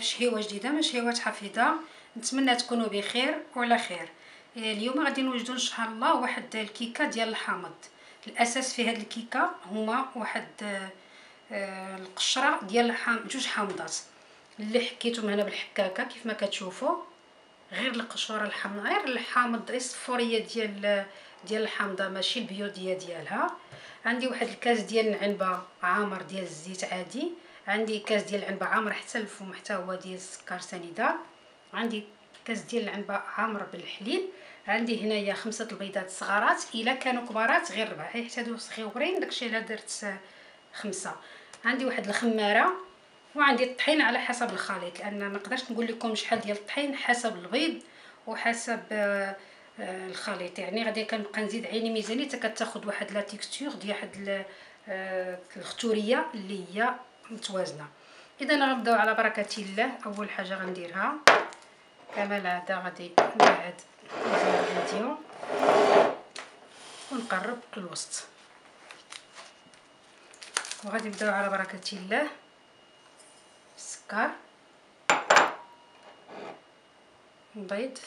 في شهيوه جديده من شهيوات حفيظه. نتمنى تكونوا بخير وعلى خير. اليوم غادي نوجدوا ان شاء الله واحد الكيكه ديال الحامض. الاساس في هذه الكيكه هما واحد القشره ديال جوج حامضات اللي حكيتهم هنا بالحكاكه كيف ما كتشوفوا. غير القشره الحامض، غير الحامض الصفوريه ديال الحامضه، ماشي البيوديه ديالها. عندي واحد الكاس ديال العنبه عامر ديال الزيت عادي. عندي كاس ديال العنبه عامر حتى الفم حتى هو ديال السكر سنيده. عندي كاس ديال العنبه عامر بالحليب. عندي هنايا 5 البيضات صغارات، الا كانوا كبارات غير 4، حيت هادو صغيورين داكشي الا درت 5. عندي واحد الخماره، وعندي الطحين على حسب الخليط، لان ما نقدرش نقول لكم شحال ديال الطحين، حسب البيض وحسب الخليط. يعني غادي كنبقى نزيد عيني ميزاني حتى كتاخذ واحد لا تيكستور ديال واحد الختوريه اللي هي متوازنه. اذا غنبداو على بركه الله. اول حاجه غنديرها كما العاده غادي نبعد الفيديو ونقرب الوسط، وغادي نبداو على بركه الله. السكر، البيض،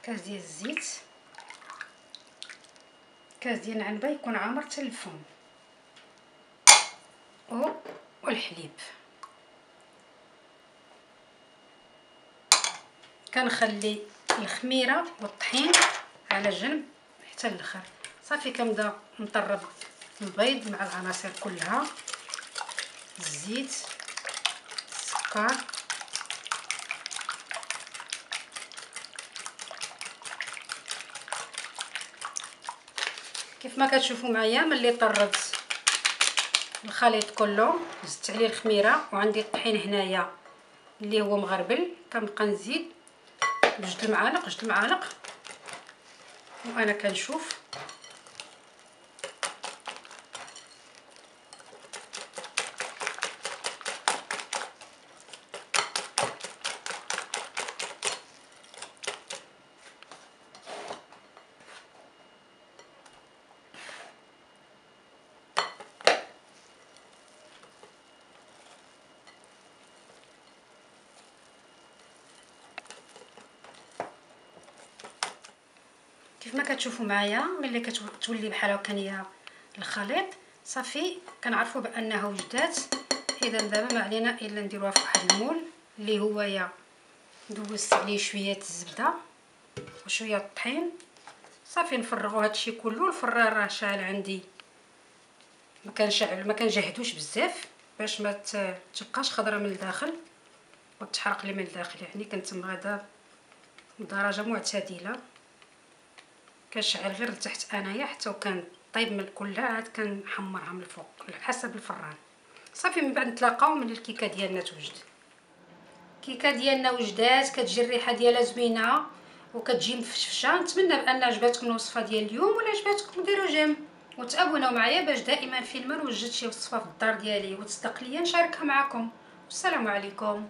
كاس ديال الزيت، كاس ديال العنبه يكون عامر حتى الفم، والحليب. كنخلي الخميره والطحين على جنب حتى الاخر. صافي كنبدا نطرب البيض مع العناصر كلها، الزيت، السكر، كيف ما كتشوفوا معايا. ملي طربت الخليط كله زدت عليه الخميره، وعندي الطحين هنايا اللي هو مغربل، كنبقى نزيد بجوج المعالق وانا كنشوف. كيف ما كتشوفوا معايا ملي كتولي بحال هكا الخليط صافي كنعرفوا بانها وجدات. اذا دابا ما علينا الا نديروها في واحد المول اللي هو دوزت عليه شويه الزبده وشويه الطحين. صافي نفرغوا هادشي كله. الفران راه شاعل عندي، ما كنجهدوش بزاف باش ما تبقاش خضره من الداخل وتحرق لي من الداخل. يعني كنتم غدا بدرجه معتدله، كنشعل غير لتحت انايا حتى وكان طيب من كلها، عاد كنحمرها من الفوق على حسب الفران. صافي من بعد نتلاقاو من الكيكه ديالنا توجد. الكيكه ديالنا وجدات، كتجي الريحه ديالها زوينه وكتجي مفشفشه. نتمنى بان عجباتكم الوصفه ديال اليوم، ولا عجباتكم ديروا جيم وتابوناو معايا باش دائما فين ما نوجد شي وصفه في الدار ديالي وتصدق ليا نشاركها معكم. والسلام عليكم.